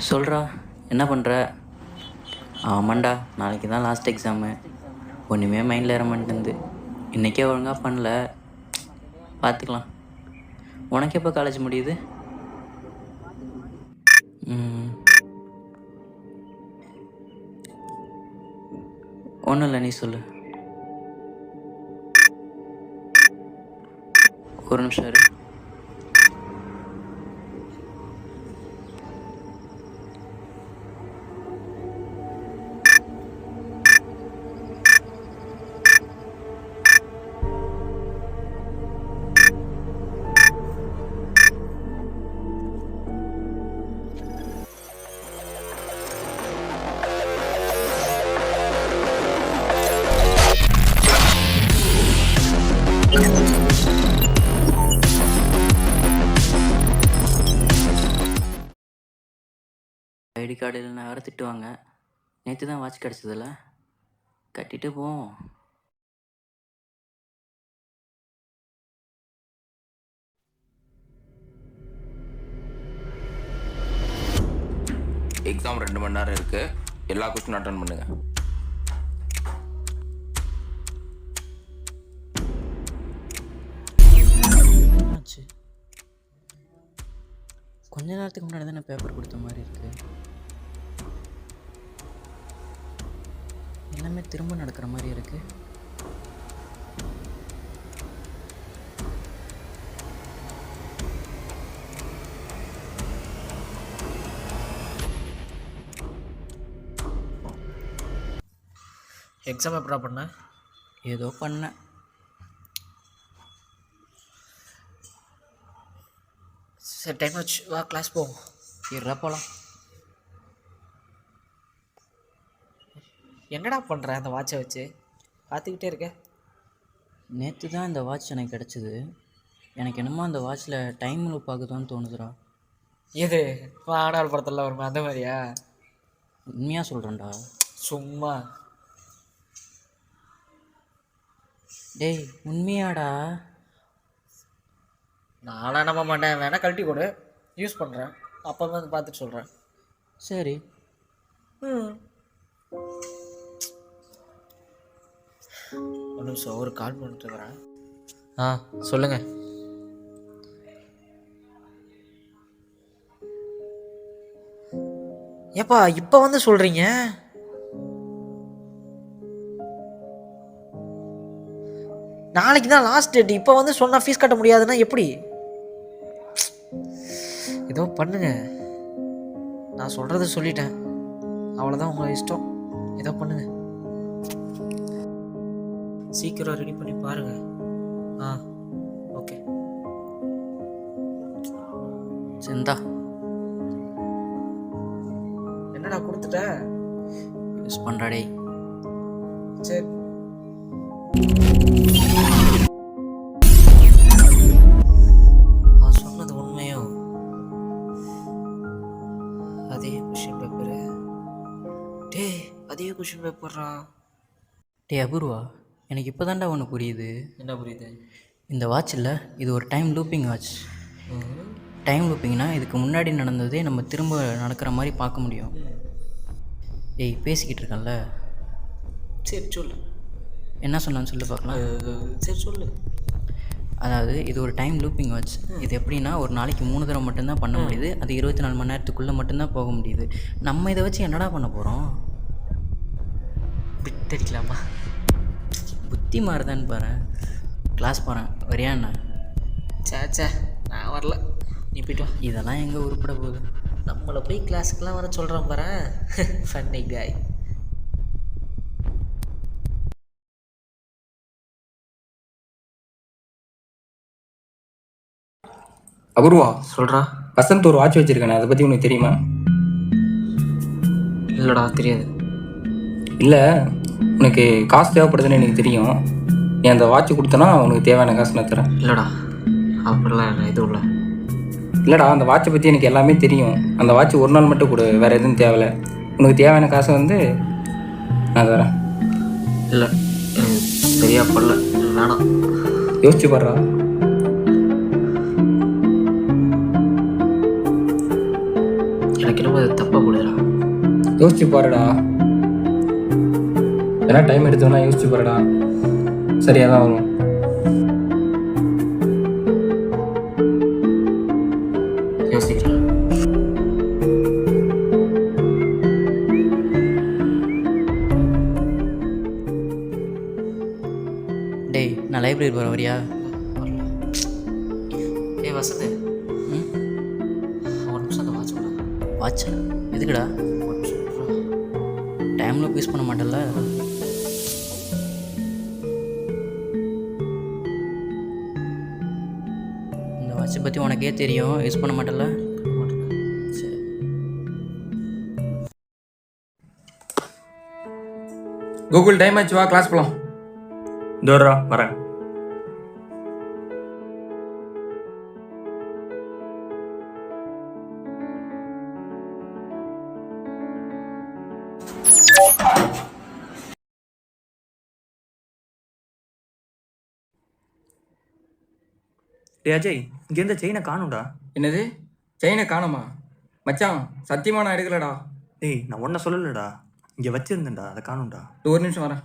சொல்கிறா, என்ன பண்ணுற? ஆமாண்டா, நாளைக்கு தான் லாஸ்ட் எக்ஸாமு. ஒன்றுமே மைண்டில் ஏற மாட்டேங்குது. இன்றைக்கே ஒழுங்காக பண்ணல, பார்த்துக்கலாம். உனக்கு எப்போ காலேஜ் முடியுது? ஒன்றும் இல்லை, நீ சொல்லு. ஒரு நிமிஷம் இரு. ஐடி கார்டு இல்லைன்னா வேறு திட்டுவாங்க. நேற்று தான் வாட்ச் கிடச்சதில்ல, கட்டிட்டு போவோம். எக்ஸாம் 2 மணி நேரம் இருக்கு. எல்லா கொஸ்டின் அட்டன் பண்ணுங்க. கொஞ்ச நேரத்துக்கு முன்னாடி தான் பேப்பர் கொடுத்த மாதிரி இருக்கு. எல்லாமே திரும்ப நடக்கிற மாதிரி இருக்கு. எக்ஸாம் எப்படா பண்ண? ஏதோ பண்ணேன். சரி, டைம் ஆச்சு, வா கிளாஸ் போவோம். இருடா போகலாம். என்னடா பண்ணுற அந்த வாட்சை வச்சு? பார்த்துக்கிட்டே இருக்க. நேற்று தான் இந்த வாட்ச் எனக்கு கிடச்சிது. எனக்கு என்னமோ அந்த வாட்சில் டைம் லூப் ஆகுதோன்னு தோணுதுடா. எது ஆடாள் படத்தில் வருமா அந்த மாதிரியா? உண்மையாக சொல்கிறேன்டா. சும்மா டேய், உண்மையாடா? நானும் நம்ப மாட்டேன். வேணா கழட்டி கொடு, யூஸ் பண்ணுறேன். அப்போ வந்து பார்த்துட்டு சொல்கிறேன். சரி. ஒரு நிமிஷம், ஒரு கால் பண்ணிட்டு வரேன். சொல்லுங்க. ஏப்பா இப்போ வந்து சொல்கிறீங்க? நாளைக்கு தான் லாஸ்ட் டேட். இப்போ வந்து சொன்னால் ஃபீஸ் கட்ட முடியாதுன்னா எப்படி? ஏதோ பண்ணுங்க, நான் சொல்கிறத சொல்லிட்டேன், அவ்வளோதான். உங்கள் இஷ்டம், ஏதோ பண்ணுங்க. சீக்கிரம் ரெடி பண்ணி பாருங்க. ஓகே. செந்தா, என்னடா கொடுத்துட்ட? யூஸ் பண்ணுறாடே. சரி. சொன்னது உண்மையோ? அதே கொஷின் பேப்பரு. டே, அதே கொஷின் பேப்பர்ரா. டே அபூர்வா, எனக்கு இப்போ தான்டா ஒன்று புரியுது. என்ன புரியுது? இந்த வாட்சில் இது ஒரு டைம் லூப்பிங் வாட்ச். டைம் லூப்பிங்னா இதுக்கு முன்னாடி நடந்ததே நம்ம திரும்ப நடக்கிற மாதிரி பார்க்க முடியும். டேய், பேசிக்கிட்டு இருக்கேன்ல. சரி சொல்லு. என்ன சொன்னான்னு சொல்லி பார்க்கலாம். சரி சொல்லு. அதாவது இது ஒரு டைம் லூப்பிங் வாட்ச். இது எப்படின்னா ஒரு நாளைக்கு 3 தடவை மட்டும்தான் பண்ண முடியுது. அது 24 மணி நேரத்துக்குள்ளே மட்டும்தான் போக முடியுது. நம்ம இதை வச்சு என்னடா பண்ண போகிறோம்? பிட் அடிக்கலாமா? புத்தி மாறுதான்னு பாரு. கிளாஸ் போகிறேன், வரியா என்ன? சே, நான் வரல, நீ போய்ட்டு வா. இதெல்லாம் எங்கே உருப்பட போகுது? நம்மளை போய் கிளாஸுக்கெலாம் வர சொல்கிறேன் பாரு. ஃபன்னி காய். அபூர்வா, சொல்கிறா. வசந்த் ஒரு வாட்ச் வச்சிருக்கானே, அதை பற்றி உனக்கு தெரியுமா? இல்லைடா, தெரியாது. இல்லை, உனக்கு காசு தேவைப்படுதுன்னு எனக்கு தெரியும். நீ அந்த வாட்ச் கொடுத்தனா உனக்கு தேவையான காசு நான் தரேன். இல்லைடா, அப்படிலாம் எதுவும் இல்லை. இல்லைடா, அந்த வாட்சை பற்றி எனக்கு எல்லாமே தெரியும். அந்த வாட்ச் ஒரு நாள் மட்டும் கொடு, வேறு எதுவும் தேவையில்லை. உனக்கு தேவையான காசை வந்து நான் தரேன். இல்லை, சரியா பண்ணல, வேணாம். யோசிச்சு பாடுறா. எனக்கு என்னமோ அது தப்பாக போடுறா. யோசிச்சு பாருடா. ஏன்னா டைம் எடுத்தோன்னா யோசிச்சு பாருடா, சரியாக தான் வரும். யோசிக்கலாம். டேய் நான் லைப்ரரி போகிற வரியா? ஏய் வசந்த், ம் ஒரு நிமிஷம் அந்த வாட்ச் போடுறா. வாட்சா? எதுக்குடா? ஒரு நிமிஷம் விட்றா. டைமில் யூஸ் பண்ண மாட்டேன்ல. இந்த வாட்சை பற்றி உனக்கே தெரியும், யூஸ் பண்ண மாட்டேன்ல. சரி. கூகுள் டைம் ஆச்சு, வா கிளாஸ் போகலாம். தோறா வரேன். டே அஜய், இங்கே இருந்த செயினை காணும்டா. என்னது செயினை காணுமா? மச்சான் சத்தியமாக நான் எடுக்கலடா. டேய் நான் ஒன்றை சொல்லலடா, இங்கே வச்சிருந்தேன்டா, அதை காணும்டா. ஒரு நிமிஷம் வரேன்.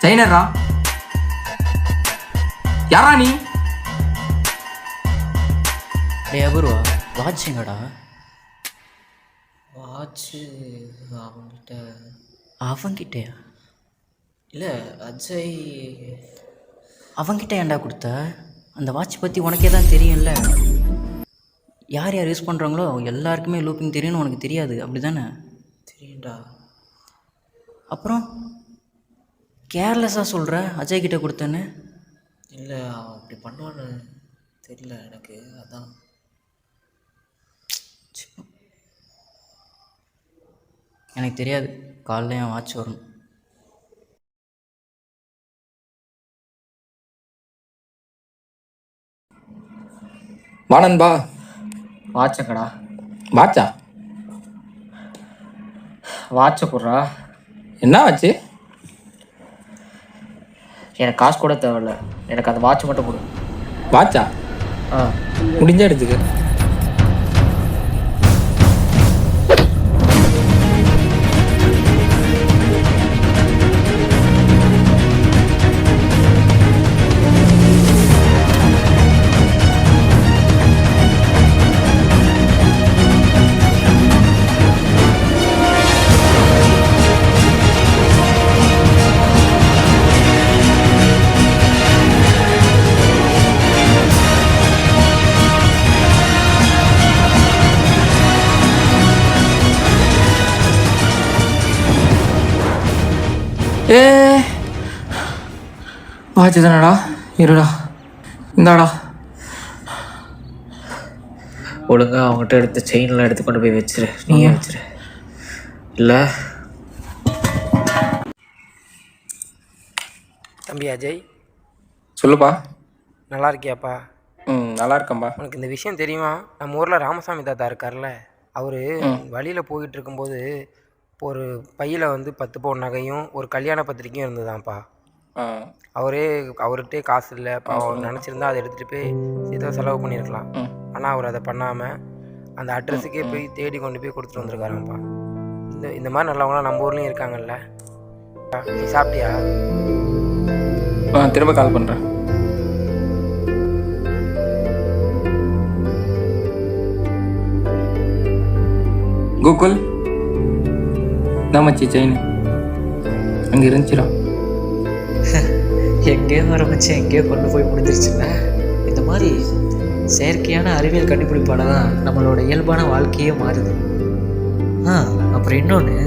செயினரா? யாரா நீ? டேய் அபூர்வா, வாட்ச் எங்கடா? வாட்ச்சு அவன்கிட்ட அவன்கிட்டயா? இல்லை, அஜய். அவன்கிட்ட ஏன்டா கொடுத்த? அந்த வாட்ச் பற்றி உனக்கே தான் தெரியும்ல. யார் யார் யூஸ் பண்ணுறாங்களோ எல்லாருக்குமே லூப்பிங் தெரியும்னு உனக்கு தெரியாது, அப்படி தானே? தெரியும்டா. அப்புறம் கேர்லெஸ்ஸாக சொல்கிற அஜய் கிட்ட கொடுத்தேன்னு. இல்லை, அவன் அப்படி பண்ணுவான்னு தெரியல எனக்கு, அதான். எனக்கு தெரியாது, காலைல என் வாட்ச் வரணும். வானன்பா. வாட்சக்கடா. வாட்சா? வாட்சை போடுறா. என்ன வாட்ச்சு? எனக்கு காசு கூட தேவையில்ல, எனக்கு அந்த வாட்ச் மட்டும் கொடு. வாட்சா? ஆ, முடிஞ்ச எடுத்துக்க. ஏ வாட்சு தானடா, இருடா, இந்தாடா. ஒழுங்கா அவங்ககிட்ட எடுத்து செயின்லாம் எடுத்து கொண்டு போய் வச்சிரு, நீயே வச்சிரு. இல்லை தம்பி அஜய், சொல்லுப்பா. நல்லா இருக்கியாப்பா? நல்லா இருக்கேன்பா. உனக்கு இந்த விஷயம் தெரியுமா? நம்ம ஊரில் ராமசாமி தாத்தா இருக்கார்ல, அவர் வழியில் போயிட்டு இருக்கும்போது இப்போ ஒரு பையில் வந்து 10 பவுன் நகையும் ஒரு கல்யாண பத்திரிக்கையும் இருந்ததான்ப்பா. அவர்கிட்டே காசு இல்லை, இப்போ அவர் நினச்சிருந்தா அதை எடுத்துகிட்டு போய் ஏதோ செலவு பண்ணியிருக்கலாம். ஆனால் அவர் அதை பண்ணாமல் அந்த அட்ரஸுக்கே போய் தேடி கொண்டு போய் கொடுத்துட்டு வந்துருக்காராம்ப்பா. இந்த மாதிரி நல்லவங்களாம் நம்ம ஊர்லேயும் இருக்காங்கல்ல. நீ சாப்பிட்டியா? திரும்ப கால் பண்ணுறேன். கூகுள் மச்சி செயின் அங்கே இருந்துச்சுடா. எங்கேயோ ஆரம்பிச்சு எங்கேயோ கொண்டு போய் முடிஞ்சிருச்சுல்ல. இந்த மாதிரி செயற்கையான அறிவியல் கண்டுபிடிப்பால் தான் நம்மளோட இயல்பான வாழ்க்கையே மாறுது. அப்புறம் இன்னொன்று,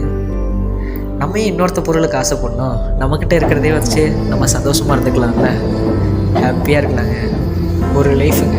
நம்ம இன்னொருத்த பொருளுக்கு ஆசைப்படணும், நம்மக்கிட்ட இருக்கிறதே வச்சு நம்ம சந்தோஷமாக இருந்துக்கலாம்ல, ஹாப்பியாக இருக்கலாங்க. ஒரு லைஃபுங்க.